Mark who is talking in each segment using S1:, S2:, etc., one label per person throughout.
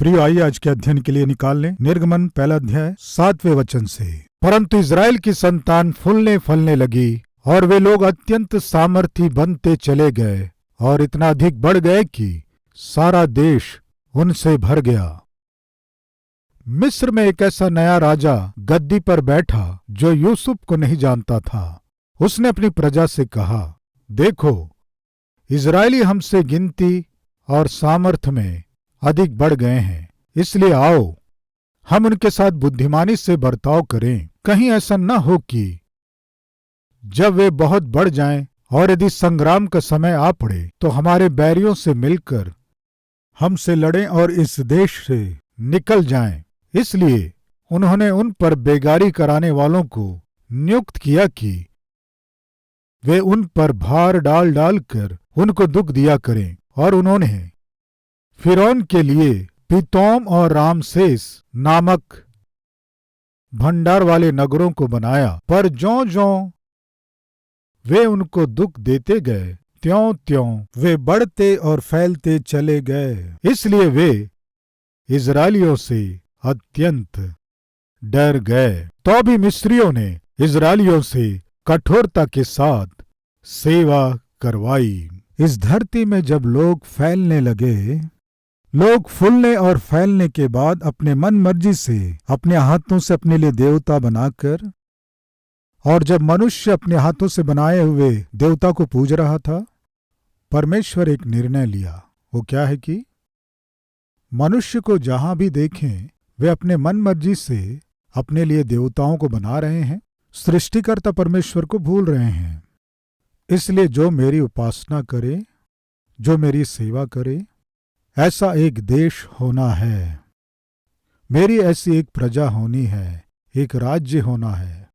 S1: प्रियो, आइए आज के अध्ययन के लिए निकाल लें निर्गमन पहला अध्याय 7वें वचन से। परंतु इज़राइल की संतान फूलने फलने लगी और वे लोग अत्यंत सामर्थी बनते चले गए और इतना अधिक बढ़ गए कि सारा देश उनसे भर गया। मिस्र में एक ऐसा नया राजा गद्दी पर बैठा जो यूसुफ को नहीं जानता था। उसने अपनी प्रजा से कहा, देखो, इज़राइली हमसे गिनती और सामर्थ में अधिक बढ़ गए हैं, इसलिए आओ हम उनके साथ बुद्धिमानी से बर्ताव करें। कहीं ऐसा न हो कि जब वे बहुत बढ़ जाएं और यदि संग्राम का समय आ पड़े तो हमारे बैरियों से मिलकर हमसे लड़ें और इस देश से निकल जाएं। इसलिए उन्होंने उन पर बेगारी कराने वालों को नियुक्त किया कि वे उन पर भार डाल डाल कर उनको दुख दिया करें। और उन्होंने फिरौन के लिए पितोम और रामसेस नामक भंडार वाले नगरों को बनाया, पर ज्यों-ज्यों वे उनको दुख देते गए त्यों-त्यों वे बढ़ते और फैलते चले गए। इसलिए वे इज़राइलियों से अत्यंत डर गए। तो भी मिस्रियों ने इज़राइलियों से कठोरता के साथ सेवा करवाई। इस धरती में जब लोग फैलने लगे, लोग फूलने और फैलने के बाद अपने मन मर्जी से अपने हाथों से अपने लिए देवता बनाकर, और जब मनुष्य अपने हाथों से बनाए हुए देवता को पूज रहा था, परमेश्वर एक निर्णय लिया। वो क्या है कि मनुष्य को जहां भी देखें वे अपने मन मर्जी से अपने लिए देवताओं को बना रहे हैं, सृष्टिकर्ता परमेश्वर को भूल रहे हैं। इसलिए जो मेरी उपासना करे, जो मेरी सेवा करे, ऐसा एक देश होना है, मेरी ऐसी एक प्रजा होनी है, एक राज्य होना है।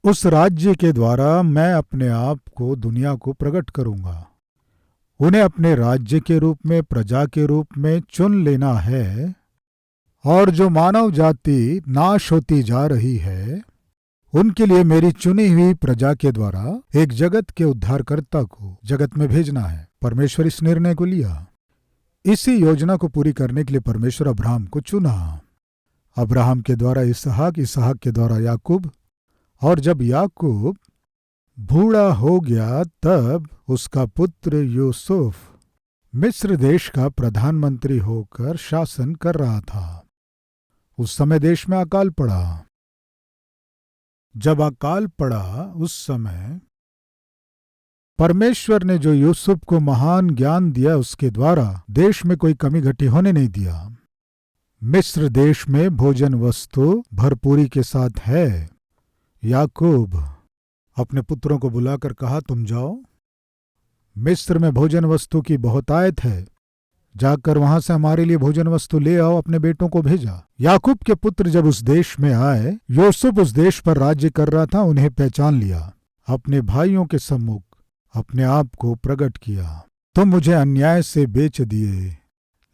S1: उस राज्य के द्वारा मैं अपने आप को दुनिया को प्रकट करूंगा। उन्हें अपने राज्य के रूप में, प्रजा के रूप में चुन लेना है। और जो मानव जाति नाश होती जा रही है, उनके लिए मेरी चुनी हुई प्रजा के द्वारा एक जगत के उद्धारकर्ता को जगत में भेजना है। परमेश्वर इस निर्णय को लिया। इसी योजना को पूरी करने के लिए परमेश्वर अब्राहम को चुना। अब्राहम के द्वारा इसहाक, इसहाक के द्वारा याकूब, और जब याकूब बूढ़ा हो गया तब उसका पुत्र यूसुफ मिस्र देश का प्रधानमंत्री होकर शासन कर रहा था। उस समय देश में अकाल पड़ा। जब अकाल पड़ा उस समय परमेश्वर ने जो यूसुफ को महान ज्ञान दिया, उसके द्वारा देश में कोई कमी घटी होने नहीं दिया। मिस्र देश में भोजन वस्तु भरपूरी के साथ है। याकूब अपने पुत्रों को बुलाकर कहा, तुम जाओ, मिस्र में भोजन वस्तु की बहुतायत है, जाकर वहां से हमारे लिए भोजन वस्तु ले आओ। अपने बेटों को भेजा। याकूब के पुत्र जब उस देश में आए, यूसुफ उस देश पर राज्य कर रहा था, उन्हें पहचान लिया, अपने भाइयों के सम्मुख अपने आप को प्रकट किया। तुम मुझे अन्याय से बेच दिए,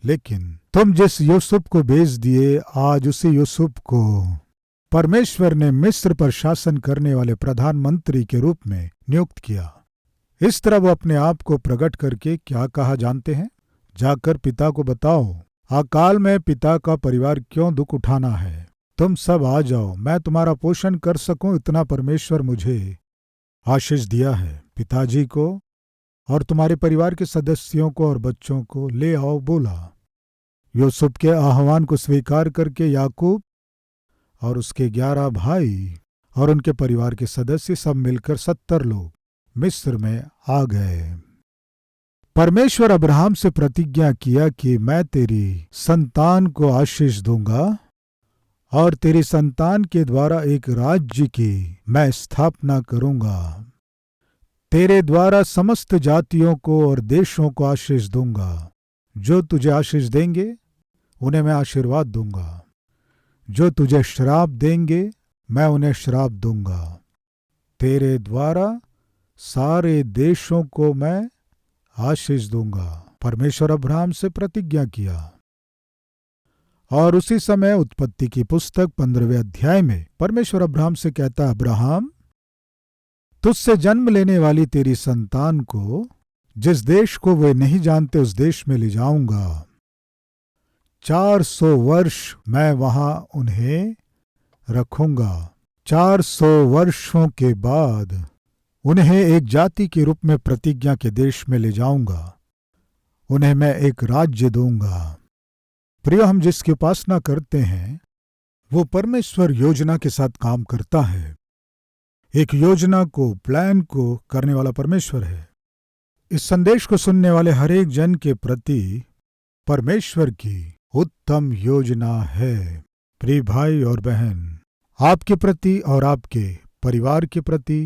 S1: लेकिन तुम जिस यूसुफ को बेच दिए, आज उसी यूसुफ को परमेश्वर ने मिस्र पर शासन करने वाले प्रधानमंत्री के रूप में नियुक्त किया। इस तरह वो अपने आप को प्रकट करके क्या कहा जानते हैं? जाकर पिता को बताओ, अकाल में पिता का परिवार क्यों दुख उठाना है। तुम सब आ जाओ, मैं तुम्हारा पोषण कर सकूं, इतना परमेश्वर मुझे आशीष दिया है। पिताजी को और तुम्हारे परिवार के सदस्यों को और बच्चों को ले आओ बोला। यूसुफ के आह्वान को स्वीकार करके याकूब और उसके 11 भाई और उनके परिवार के सदस्य सब मिलकर 70 लोग मिस्र में आ गए। परमेश्वर अब्राहम से प्रतिज्ञा किया कि मैं तेरी संतान को आशीष दूंगा और तेरी संतान के द्वारा एक राज्य की मैं स्थापना करूंगा। तेरे द्वारा समस्त जातियों को और देशों को आशीष दूंगा। जो तुझे आशीष देंगे उन्हें मैं आशीर्वाद दूंगा, जो तुझे श्राप देंगे मैं उन्हें श्राप दूंगा। तेरे द्वारा सारे देशों को मैं आशीष दूंगा। परमेश्वर अब्राहम से प्रतिज्ञा किया। और उसी समय उत्पत्ति की पुस्तक 15वें अध्याय में परमेश्वर अब्राहम से कहता है, अब्राहम, तुझसे जन्म लेने वाली तेरी संतान को जिस देश को वे नहीं जानते उस देश में ले जाऊंगा। 400 वर्ष मैं वहां उन्हें रखूंगा। 400 वर्षों के बाद उन्हें एक जाति के रूप में प्रतिज्ञा के देश में ले जाऊंगा। उन्हें मैं एक राज्य दूंगा। प्रिय, हम जिसकी उपासना करते हैं वो परमेश्वर योजना के साथ काम करता है। एक योजना को, प्लान को करने वाला परमेश्वर है। इस संदेश को सुनने वाले हर एक जन के प्रति परमेश्वर की उत्तम योजना है। प्रिय भाई और बहन, आपके प्रति और आपके परिवार के प्रति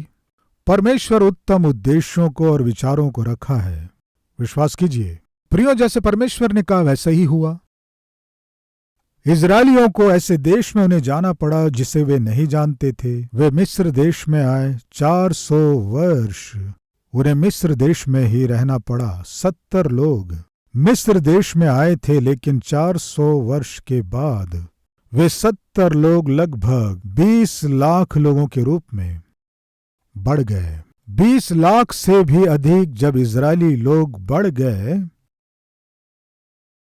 S1: परमेश्वर उत्तम उद्देश्यों को और विचारों को रखा है। विश्वास कीजिए प्रियो, जैसे परमेश्वर ने कहा वैसे ही हुआ। इजरायलियों को ऐसे देश में उन्हें जाना पड़ा जिसे वे नहीं जानते थे। वे मिस्र देश में आए। 400 वर्ष उन्हें मिस्र देश में ही रहना पड़ा। 70 लोग मिस्र देश में आए थे, लेकिन 400 वर्ष के बाद वे 70 लोग लगभग 20 लाख लोगों के रूप में बढ़ गए। 20 लाख से भी अधिक जब इजरायली लोग बढ़ गए,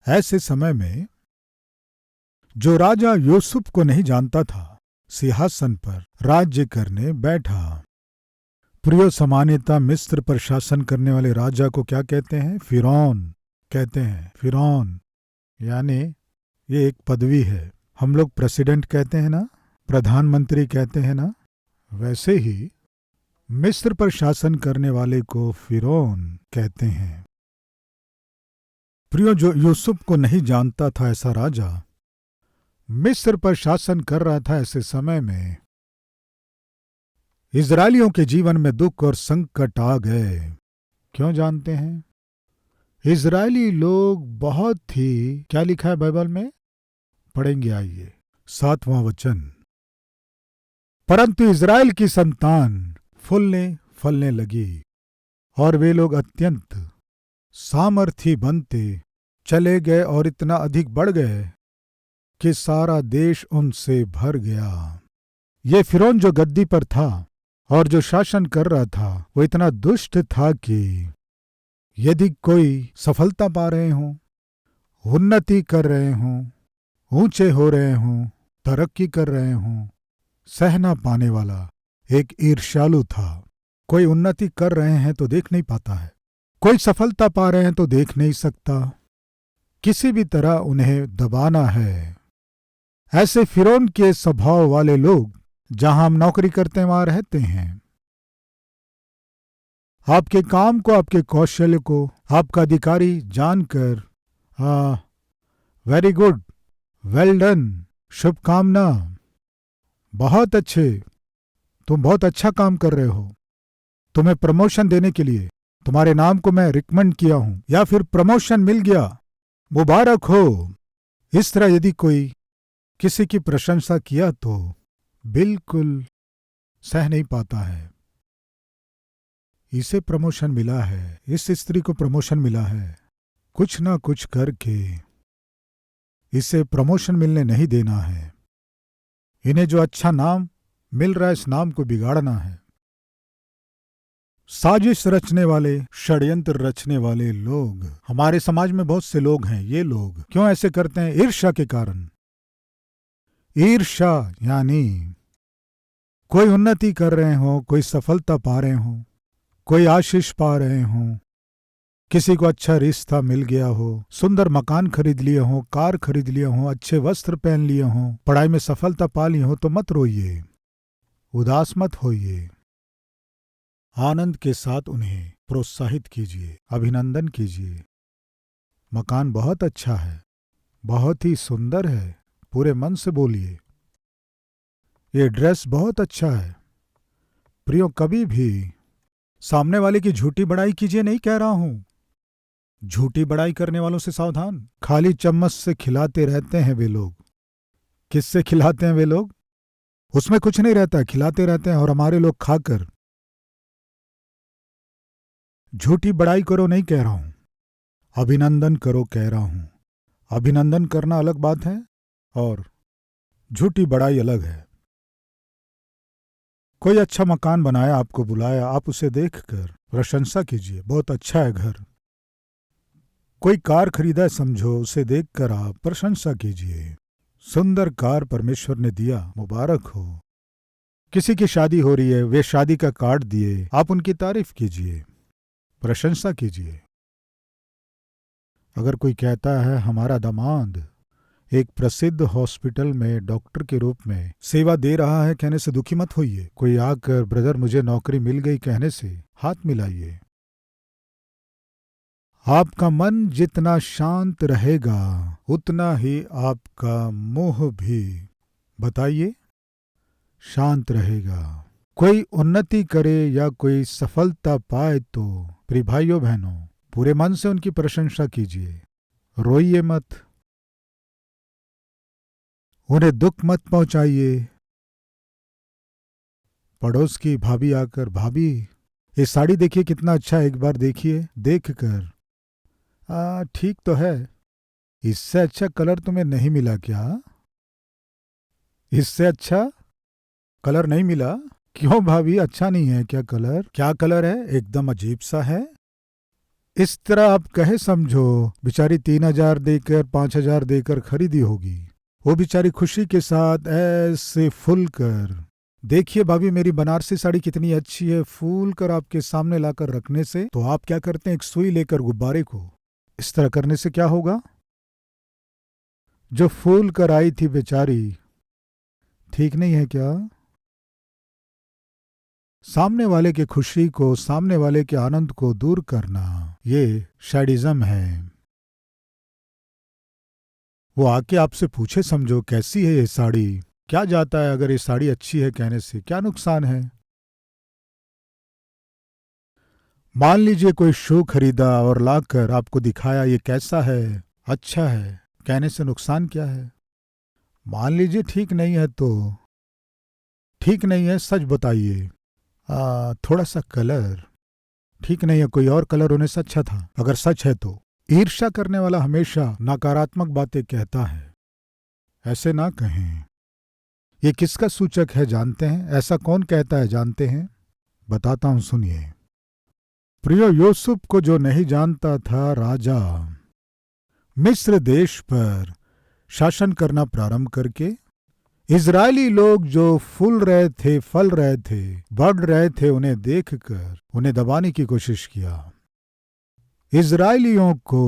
S1: ऐसे समय में जो राजा यूसुफ को नहीं जानता था सिंहासन पर राज्य करने बैठा। प्रियो, सामान्यतः मिस्र पर शासन करने वाले राजा को क्या कहते हैं? फिरौन कहते हैं। फिरौन यानी ये एक पदवी है। हम लोग प्रेसिडेंट कहते हैं ना, प्रधानमंत्री कहते हैं ना, वैसे ही मिस्र पर शासन करने वाले को फिरौन कहते हैं। प्रियो, जो यूसुफ को नहीं जानता था ऐसा राजा मिस्र पर शासन कर रहा था, ऐसे समय में इजरायलियों के जीवन में दुख और संकट आ गए। क्यों जानते हैं? इजरायली लोग बहुत ही, क्या लिखा है बाइबल में? पढ़ेंगे, आइए 7वां वचन। परंतु इजराइल की संतान फूलने फलने लगी और वे लोग अत्यंत सामर्थी बनते चले गए और इतना अधिक बढ़ गए कि सारा देश उनसे भर गया। ये फिरौन जो गद्दी पर था और जो शासन कर रहा था, वो इतना दुष्ट था कि यदि कोई सफलता पा रहे हों, उन्नति कर रहे हों, ऊंचे हो रहे हों, तरक्की कर रहे हों, सहना पाने वाला एक ईर्ष्यालु था। कोई उन्नति कर रहे हैं तो देख नहीं पाता है, कोई सफलता पा रहे हैं तो देख नहीं सकता, किसी भी तरह उन्हें दबाना है। ऐसे फिरौन के स्वभाव वाले लोग जहां हम नौकरी करते हैं वहां रहते हैं। आपके काम को, आपके कौशल्य को आपका अधिकारी जानकर वेरी गुड, वेल डन, शुभकामना, बहुत अच्छे, तुम बहुत अच्छा काम कर रहे हो, तुम्हें प्रमोशन देने के लिए तुम्हारे नाम को मैं रिकमेंड किया हूं, या फिर प्रमोशन मिल गया, मुबारक हो। इस तरह यदि कोई किसी की प्रशंसा किया तो बिल्कुल सह नहीं पाता है। इसे प्रमोशन मिला है, इस स्त्री को प्रमोशन मिला है, कुछ ना कुछ करके इसे प्रमोशन मिलने नहीं देना है। इन्हें जो अच्छा नाम मिल रहा है, इस नाम को बिगाड़ना है। साजिश रचने वाले, षड्यंत्र रचने वाले लोग हमारे समाज में बहुत से लोग हैं। ये लोग क्यों ऐसे करते हैं? ईर्ष्या के कारण। ईर्ष्या यानी कोई उन्नति कर रहे हो, कोई सफलता पा रहे हो, कोई आशीष पा रहे हो, किसी को अच्छा रिश्ता मिल गया हो, सुंदर मकान खरीद लिए हो, कार खरीद लिए हो, अच्छे वस्त्र पहन लिए हो, पढ़ाई में सफलता पा ली हो, तो मत रोइए, उदास मत होइए। आनंद के साथ उन्हें प्रोत्साहित कीजिए, अभिनंदन कीजिए। मकान बहुत अच्छा है, बहुत ही सुंदर है, पूरे मन से बोलिए। ये ड्रेस बहुत अच्छा है। प्रियो, कभी भी सामने वाले की झूठी बड़ाई कीजिए नहीं कह रहा हूं। झूठी बड़ाई करने वालों से सावधान। खाली चम्मच से खिलाते रहते हैं वे लोग। किससे खिलाते हैं वे लोग? उसमें कुछ नहीं रहता, खिलाते रहते हैं, और हमारे लोग खाकर। झूठी बड़ाई करो नहीं कह रहा हूं, अभिनंदन करो कह रहा हूं। अभिनंदन करना अलग बात है और झूठी बड़ाई अलग है। कोई अच्छा मकान बनाया, आपको बुलाया, आप उसे देखकर प्रशंसा कीजिए, बहुत अच्छा है घर। कोई कार खरीदा है समझो, उसे देखकर आप प्रशंसा कीजिए। सुंदर कार परमेश्वर ने दिया, मुबारक हो। किसी की शादी हो रही है, वे शादी का कार्ड दिए, आप उनकी तारीफ कीजिए, प्रशंसा कीजिए। अगर कोई कहता है हमारा दामाद एक प्रसिद्ध हॉस्पिटल में डॉक्टर के रूप में सेवा दे रहा है, कहने से दुखी मत होइए। कोई आकर ब्रदर मुझे नौकरी मिल गई कहने से हाथ मिलाइए। आपका मन जितना शांत रहेगा उतना ही आपका मुंह भी, बताइए, शांत रहेगा। कोई उन्नति करे या कोई सफलता पाए तो प्रिय भाइयों बहनों, पूरे मन से उनकी प्रशंसा कीजिए, रोइए मत, उन्हें दुख मत पहुंचाइए। पड़ोस की भाभी आकर, भाभी ये साड़ी देखिए कितना अच्छा है, एक बार देखिए, देखकर ठीक तो है, इससे अच्छा कलर तुम्हें नहीं मिला क्या? इससे अच्छा कलर नहीं मिला? क्यों भाभी, अच्छा नहीं है क्या कलर? क्या कलर है, एकदम अजीब सा है। इस तरह आप कहे समझो बेचारी 3,000 देकर 5,000 देकर खरीदी होगी, वो बेचारी खुशी के साथ ऐसे फूल कर, देखिए भाभी मेरी बनारसी साड़ी कितनी अच्छी है, फूल कर आपके सामने लाकर रखने से, तो आप क्या करते हैं, एक सुई लेकर गुब्बारे को इस तरह करने से क्या होगा? जो फूल कर आई थी बेचारी, ठीक नहीं है क्या? सामने वाले के खुशी को, सामने वाले के आनंद को दूर करना, ये सैडिज्म है। वो आके आपसे पूछे समझो कैसी है ये साड़ी, क्या जाता है अगर ये साड़ी अच्छी है कहने से, क्या नुकसान है? मान लीजिए कोई शू खरीदा और लाकर आपको दिखाया ये कैसा है, अच्छा है, कहने से नुकसान क्या है? मान लीजिए ठीक नहीं है तो ठीक नहीं है, सच बताइए। थोड़ा सा कलर ठीक नहीं है, कोई और कलर होने से अच्छा था, अगर सच है तो। ईर्ष्या करने वाला हमेशा नकारात्मक बातें कहता है, ऐसे ना कहें। ये किसका सूचक है जानते हैं? ऐसा कौन कहता है जानते हैं? बताता हूं, सुनिए। प्रियो यूसुफ को जो नहीं जानता था, राजा मिस्र देश पर शासन करना प्रारंभ करके इजरायली लोग जो फूल रहे थे, फल रहे थे, बढ़ रहे थे, उन्हें देखकर उन्हें दबाने की कोशिश किया, इजरायलियों को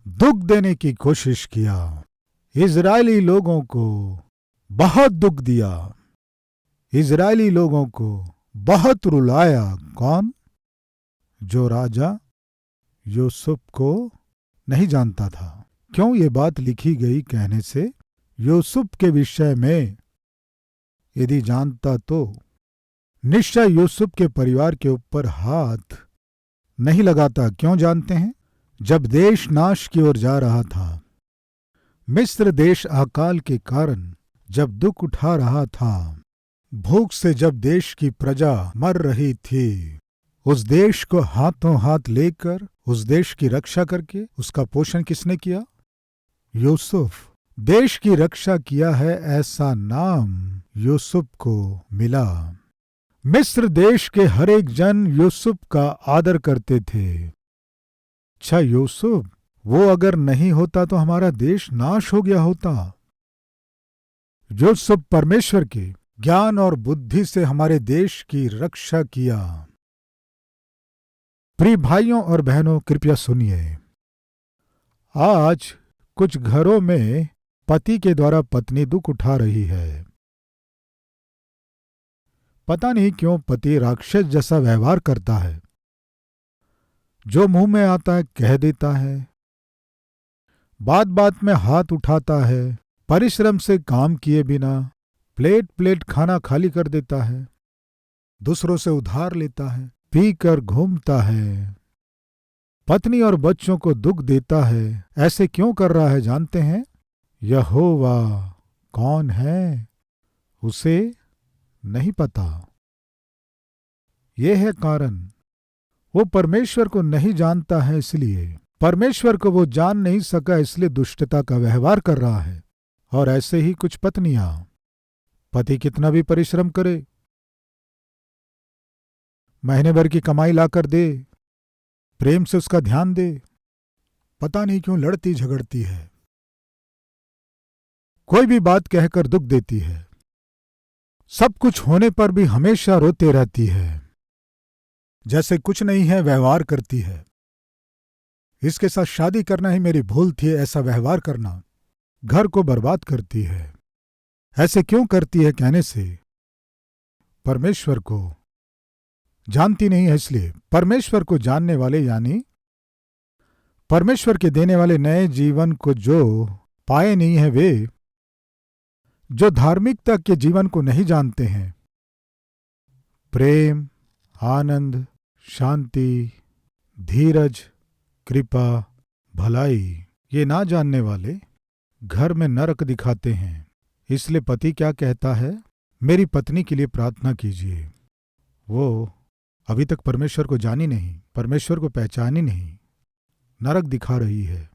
S1: दुख देने की कोशिश किया, इजरायली लोगों को बहुत दुख दिया, इजरायली लोगों को बहुत रुलाया। कौन? जो राजा यूसुफ को नहीं जानता था। क्यों ये बात लिखी गई कहने से, यूसुफ के विषय में यदि जानता तो निश्चय यूसुफ के परिवार के ऊपर हाथ नहीं लगाता। क्यों जानते हैं? जब देश नाश की ओर जा रहा था, मिस्र देश अकाल के कारण जब दुख उठा रहा था, भूख से जब देश की प्रजा मर रही थी, उस देश को हाथों हाथ लेकर उस देश की रक्षा करके उसका पोषण किसने किया? यूसुफ। देश की रक्षा किया है, ऐसा नाम यूसुफ को मिला। मिस्र देश के हर एक जन यूसुफ का आदर करते थे। अच्छा, यूसुफ वो अगर नहीं होता तो हमारा देश नाश हो गया होता। यूसुफ परमेश्वर के ज्ञान और बुद्धि से हमारे देश की रक्षा किया। प्रिय भाइयों और बहनों, कृपया सुनिए। आज कुछ घरों में पति के द्वारा पत्नी दुख उठा रही है। पता नहीं क्यों पति राक्षस जैसा व्यवहार करता है, जो मुंह में आता है कह देता है, बात बात में हाथ उठाता है, परिश्रम से काम किए बिना प्लेट प्लेट खाना खाली कर देता है, दूसरों से उधार लेता है, पीकर घूमता है, पत्नी और बच्चों को दुख देता है। ऐसे क्यों कर रहा है जानते हैं? यहोवा कौन है उसे नहीं पता। यह है कारण, वो परमेश्वर को नहीं जानता है, इसलिए परमेश्वर को वो जान नहीं सका, इसलिए दुष्टता का व्यवहार कर रहा है। और ऐसे ही कुछ पत्नियां, पति कितना भी परिश्रम करे, महीने भर की कमाई लाकर दे, प्रेम से उसका ध्यान दे, पता नहीं क्यों लड़ती झगड़ती है, कोई भी बात कहकर दुख देती है, सब कुछ होने पर भी हमेशा रोते रहती है, जैसे कुछ नहीं है व्यवहार करती है। इसके साथ शादी करना ही मेरी भूल थी, ऐसा व्यवहार करना घर को बर्बाद करती है। ऐसे क्यों करती है कहने से परमेश्वर को जानती नहीं है, इसलिए परमेश्वर को जानने वाले यानी परमेश्वर के देने वाले नए जीवन को जो पाए नहीं है, वे जो धार्मिकता के जीवन को नहीं जानते हैं, प्रेम, आनंद, शांति, धीरज, कृपा, भलाई, ये ना जानने वाले घर में नरक दिखाते हैं। इसलिए पति क्या कहता है, मेरी पत्नी के लिए प्रार्थना कीजिए। वो अभी तक परमेश्वर को जानी नहीं, परमेश्वर को पहचानी नहीं, नरक दिखा रही है।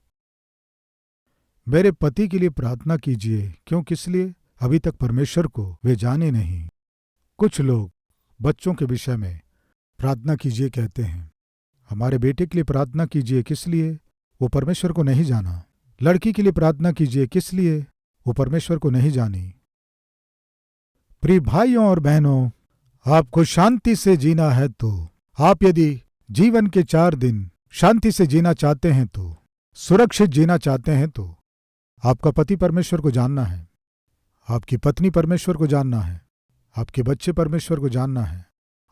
S1: मेरे पति के लिए प्रार्थना कीजिए, क्यों, किस लिए? अभी तक परमेश्वर को वे जाने नहीं। कुछ लोग बच्चों के विषय में प्रार्थना कीजिए कहते हैं, हमारे बेटे के लिए प्रार्थना कीजिए, किस लिए? वो परमेश्वर को नहीं जाना। लड़की के लिए प्रार्थना कीजिए, किस लिए? वो परमेश्वर को नहीं जानी। प्रिय भाइयों और बहनों, आपको शांति से जीना है तो आप यदि जीवन के 4 दिन शांति से जीना चाहते हैं, तो सुरक्षित जीना चाहते हैं, तो आपका पति परमेश्वर को जानना है, आपकी पत्नी परमेश्वर को जानना है, आपके बच्चे परमेश्वर को जानना है,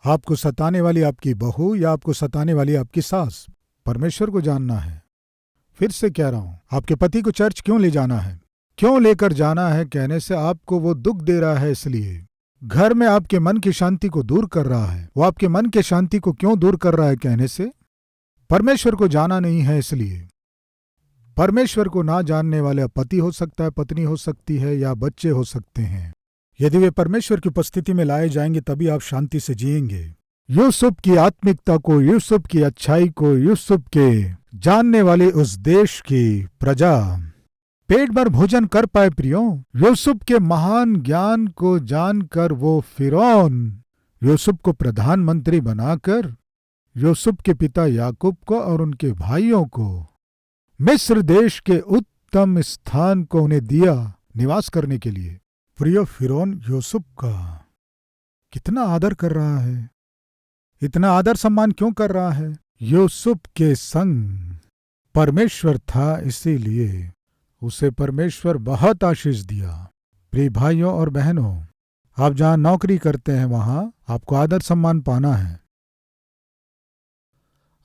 S1: आपको सताने वाली आपकी बहू या आपको सताने वाली आपकी सास परमेश्वर को जानना है। फिर से कह रहा हूं, आपके पति को चर्च क्यों ले जाना है, क्यों लेकर जाना है कहने से आपको वो दुख दे रहा है, इसलिए घर में आपके मन की शांति को दूर कर रहा है। वो आपके मन की शांति को क्यों दूर कर रहा है कहने से परमेश्वर को जाना नहीं है। इसलिए परमेश्वर को ना जानने वाला पति हो सकता है, पत्नी हो सकती है, या बच्चे हो सकते हैं। यदि वे परमेश्वर की उपस्थिति में लाए जाएंगे तभी आप शांति से जिएंगे। यूसुफ की आत्मिकता को, यूसुफ की अच्छाई को, यूसुफ के जानने वाली उस देश की प्रजा पेट भर भोजन कर पाए। प्रियो, यूसुफ के महान ज्ञान को जानकर वो फिरौन यूसुफ को प्रधानमंत्री बनाकर यूसुफ के पिता याकूब को और उनके भाइयों को मिस्र देश के उत्तम स्थान को उन्हें दिया निवास करने के लिए। प्रियो, फिरौन यूसुफ का कितना आदर कर रहा है, इतना आदर सम्मान क्यों कर रहा है? यूसुफ के संग परमेश्वर था, इसीलिए उसे परमेश्वर बहुत आशीष दिया। प्रिय भाइयों और बहनों, आप जहां नौकरी करते हैं वहां आपको आदर सम्मान पाना है।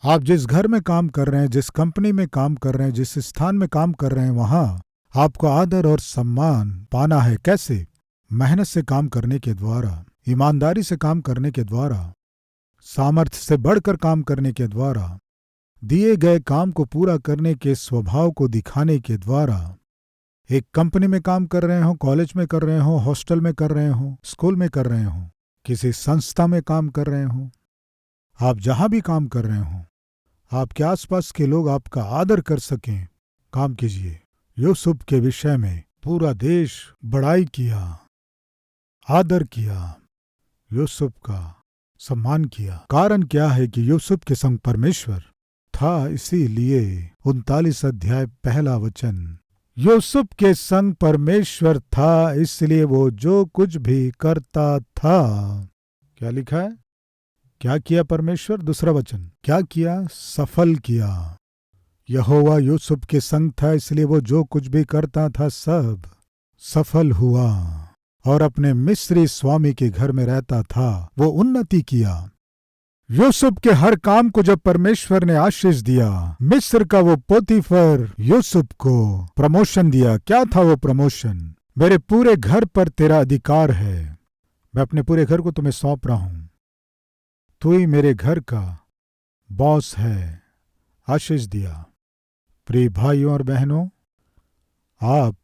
S1: आप जिस घर में काम कर रहे हैं, जिस कंपनी में काम कर रहे हैं, जिस स्थान में काम कर रहे हैं, वहां आपको आदर और सम्मान पाना है। कैसे? मेहनत से काम करने के द्वारा, ईमानदारी से काम करने के द्वारा, सामर्थ्य से बढ़कर काम करने के द्वारा, दिए गए काम को पूरा करने के स्वभाव को दिखाने के द्वारा। एक कंपनी में काम कर रहे हो, कॉलेज में कर रहे हो, हॉस्टल में कर रहे हो, स्कूल में कर रहे हो, किसी संस्था में काम कर रहे हो, आप जहां भी काम कर रहे हो, आपके आसपास के लोग आपका आदर कर सकें, काम कीजिए। यूसुफ के विषय में पूरा देश बड़ाई किया, आदर किया, यूसुफ का सम्मान किया। कारण क्या है कि यूसुफ के संग परमेश्वर था, इसीलिए 39 अध्याय 1 वचन, यूसुफ के संग परमेश्वर था, इसलिए वो जो कुछ भी करता था। क्या लिखा है? क्या किया परमेश्वर? दूसरा वचन, क्या किया? सफल किया। यहोवा यूसुफ के संग था, इसलिए वो जो कुछ भी करता था सब सफल हुआ, और अपने मिस्री स्वामी के घर में रहता था, वो उन्नति किया। यूसुफ के हर काम को जब परमेश्वर ने आशीष दिया, मिस्र का वो पोतीफर यूसुफ को प्रमोशन दिया। क्या था वो प्रमोशन? मेरे पूरे घर पर तेरा अधिकार है, मैं अपने पूरे घर को तुम्हें सौंप रहा हूं, तू ही मेरे घर का बॉस है। आशीष दिया। प्रिय भाइयों और बहनों, आप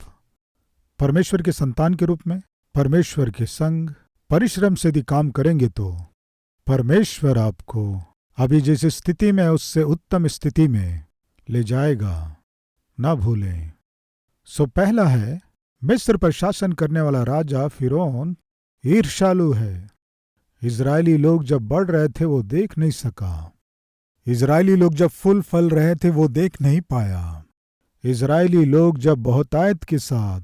S1: परमेश्वर के संतान के रूप में परमेश्वर के संग परिश्रम से यदि काम करेंगे तो परमेश्वर आपको अभी जिस स्थिति में उससे उत्तम स्थिति में ले जाएगा, ना भूलें। सो पहला है, मिस्र पर शासन करने वाला राजा फिरौन ईर्ष्यालु है। इजरायली लोग जब बढ़ रहे थे वो देख नहीं सका, इजरायली लोग जब फूल फल रहे थे वो देख नहीं पाया। इजरायली लोग जब बहुतायत के साथ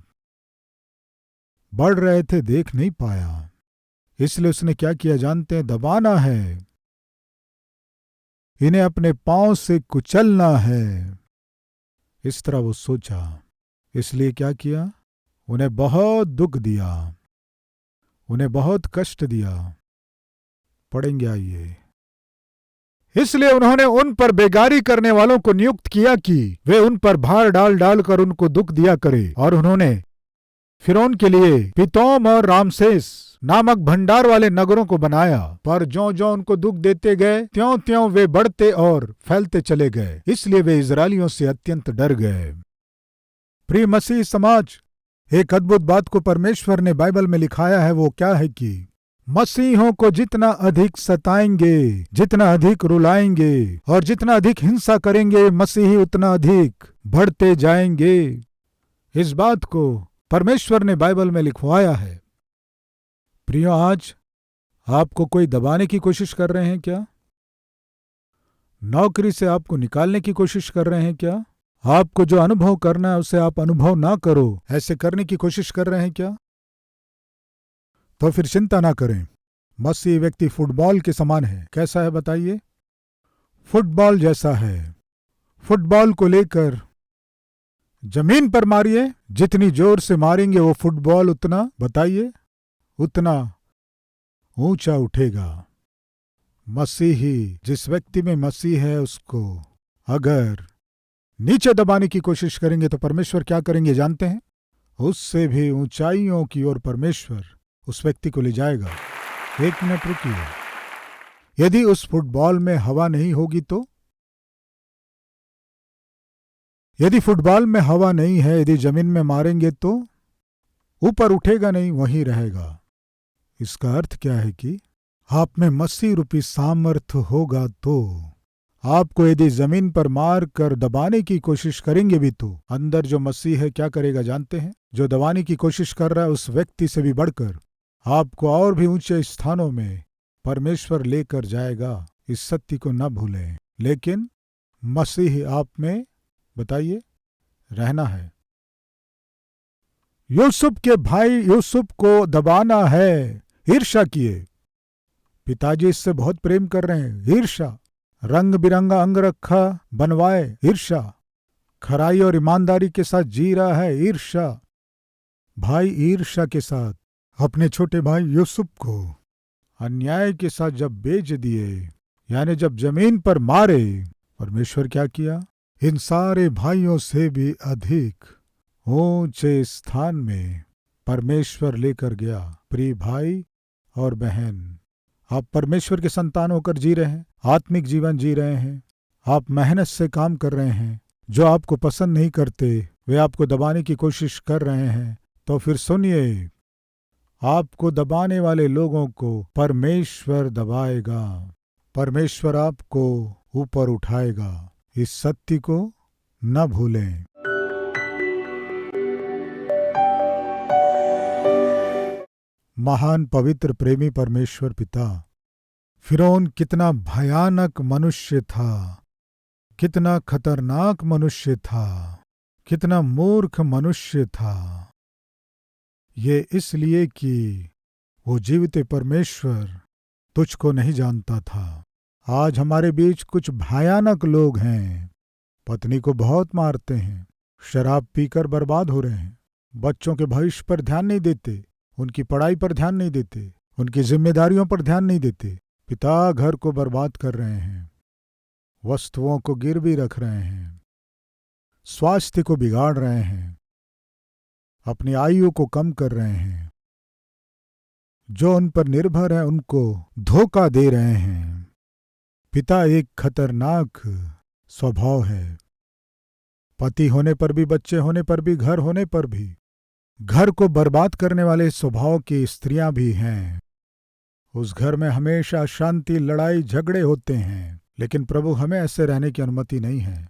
S1: बढ़ रहे थे देख नहीं पाया। इसलिए उसने क्या किया जानते हैं? दबाना है, इन्हें अपने पांव से कुचलना है, इस तरह वो सोचा। इसलिए क्या किया? उन्हें बहुत दुख दिया, उन्हें बहुत कष्ट दिया। पढ़ेंगे आइए। इसलिए उन्होंने उन पर बेगारी करने वालों को नियुक्त किया कि वे उन पर भार डाल डाल कर उनको दुख दिया करे। और उन्होंने फिरौन के लिए पितोम और रामसेस नामक भंडार वाले नगरों को बनाया। पर ज्यों ज्यों उनको दुख देते गए त्यों त्यों वे बढ़ते और फैलते चले गए। इसलिए वे इजरायलियों से अत्यंत डर गए। प्रिय मसीह समाज, एक अद्भुत बात को परमेश्वर ने बाइबल में लिखाया है। वो क्या है कि मसीहों को जितना अधिक सताएंगे, जितना अधिक रुलाएंगे और जितना अधिक हिंसा करेंगे, मसीही उतना अधिक बढ़ते जाएंगे। इस बात को परमेश्वर ने बाइबल में लिखवाया है। प्रियो, आज आपको कोई दबाने की कोशिश कर रहे हैं क्या? नौकरी से आपको निकालने की कोशिश कर रहे हैं क्या? आपको जो अनुभव करना है उसे आप अनुभव ना करो, ऐसे करने की कोशिश कर रहे हैं क्या? तो फिर चिंता ना करें। मसीही व्यक्ति फुटबॉल के समान है। कैसा है बताइए? फुटबॉल जैसा है। फुटबॉल को लेकर जमीन पर मारिए, जितनी जोर से मारेंगे वो फुटबॉल उतना, बताइए, उतना ऊंचा उठेगा। मसीही, जिस व्यक्ति में मसीह है, उसको अगर नीचे दबाने की कोशिश करेंगे तो परमेश्वर क्या करेंगे जानते हैं? उससे भी ऊंचाइयों की ओर परमेश्वर उस व्यक्ति को ले जाएगा। एक मिनट रुकिए। यदि उस फुटबॉल में हवा नहीं होगी तो? यदि फुटबॉल में हवा नहीं है, यदि जमीन में मारेंगे तो ऊपर उठेगा नहीं, वहीं रहेगा। इसका अर्थ क्या है कि आप में मसीह रूपी सामर्थ होगा तो आपको यदि जमीन पर मार कर दबाने की कोशिश करेंगे भी तो अंदर जो मसीह है क्या करेगा जानते हैं? जो दबाने की कोशिश कर रहा है उस व्यक्ति से भी बढ़कर आपको और भी ऊंचे स्थानों में परमेश्वर लेकर जाएगा। इस सत्य को न भूलें। लेकिन मसीह आप में, बताइए, रहना है। यूसुफ के भाई यूसुफ को दबाना है, ईर्ष्या किए। पिताजी इससे बहुत प्रेम कर रहे हैं, ईर्ष्या। रंग बिरंगा अंगरखा बनवाए, ईर्ष्या। खराई और ईमानदारी के साथ जी रहा है, ईर्ष्या। भाई ईर्ष्या के साथ अपने छोटे भाई यूसुफ को अन्याय के साथ जब बेच दिए, यानी जब जमीन पर मारे, परमेश्वर क्या किया? इन सारे भाइयों से भी अधिक ऊंचे स्थान में परमेश्वर लेकर गया। प्रिय भाई और बहन, आप परमेश्वर के संतान होकर जी रहे हैं, आत्मिक जीवन जी रहे हैं, आप मेहनत से काम कर रहे हैं। जो आपको पसंद नहीं करते वे आपको दबाने की कोशिश कर रहे हैं, तो फिर सुनिए, आपको दबाने वाले लोगों को परमेश्वर दबाएगा। परमेश्वर आपको ऊपर उठाएगा। इस सत्य को न भूलें। महान पवित्र प्रेमी परमेश्वर पिता, फिरौन कितना भयानक मनुष्य था, कितना खतरनाक मनुष्य था, कितना मूर्ख मनुष्य था। ये इसलिए कि वो जीवित परमेश्वर तुझको नहीं जानता था। आज हमारे बीच कुछ भयानक लोग हैं, पत्नी को बहुत मारते हैं, शराब पीकर बर्बाद हो रहे हैं, बच्चों के भविष्य पर ध्यान नहीं देते, उनकी पढ़ाई पर ध्यान नहीं देते, उनकी जिम्मेदारियों पर ध्यान नहीं देते। पिता घर को बर्बाद कर रहे हैं, वस्तुओं को गिरवी रख रहे हैं, स्वास्थ्य को बिगाड़ रहे हैं, अपनी आयु को कम कर रहे हैं, जो उन पर निर्भर है उनको धोखा दे रहे हैं। पिता एक खतरनाक स्वभाव है। पति होने पर भी, बच्चे होने पर भी, घर होने पर भी घर को बर्बाद करने वाले स्वभाव की स्त्रियां भी हैं। उस घर में हमेशा शांति, लड़ाई, झगड़े होते हैं, लेकिन प्रभु हमें ऐसे रहने की अनुमति नहीं है।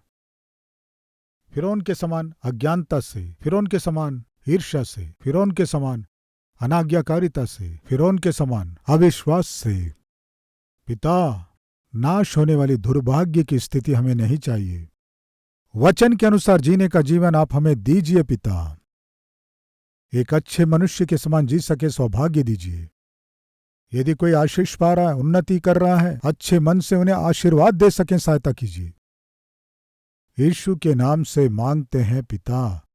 S1: फिरौन के समान अज्ञानता से, फिरौन के समान ईर्ष्या से, फिरौन के समान अनाज्ञाकारिता से, फिरौन के समान अविश्वास से पिता नाश होने वाली दुर्भाग्य की स्थिति हमें नहीं चाहिए। वचन के अनुसार जीने का जीवन आप हमें दीजिए पिता। एक अच्छे मनुष्य के समान जी सके सौभाग्य दीजिए। यदि कोई आशीष पा रहा है, उन्नति कर रहा है, अच्छे मन से उन्हें आशीर्वाद दे सकें, सहायता कीजिए। यीशु के नाम से मांगते हैं पिता,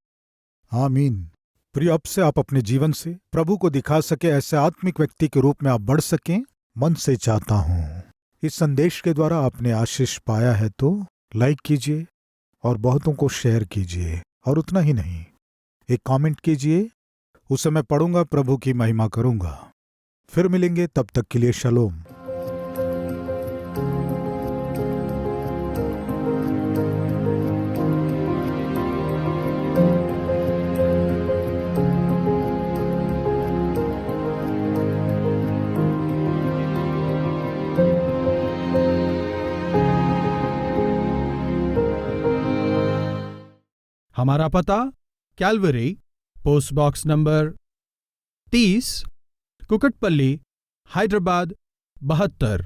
S1: आमीन। प्रिय, अब से आप अपने जीवन से प्रभु को दिखा सके, ऐसे आत्मिक व्यक्ति के रूप में आप बढ़ सकें, मन से चाहता हूं। इस संदेश के द्वारा आपने आशीष पाया है तो लाइक कीजिए और बहुतों को शेयर कीजिए, और उतना ही नहीं, एक कमेंट कीजिए, उसे मैं पढ़ूंगा, प्रभु की महिमा करूंगा। फिर मिलेंगे, तब तक के लिए शलोम।
S2: हमारा पता Calvary, post box number 30, Kukatpally, Hyderabad 72।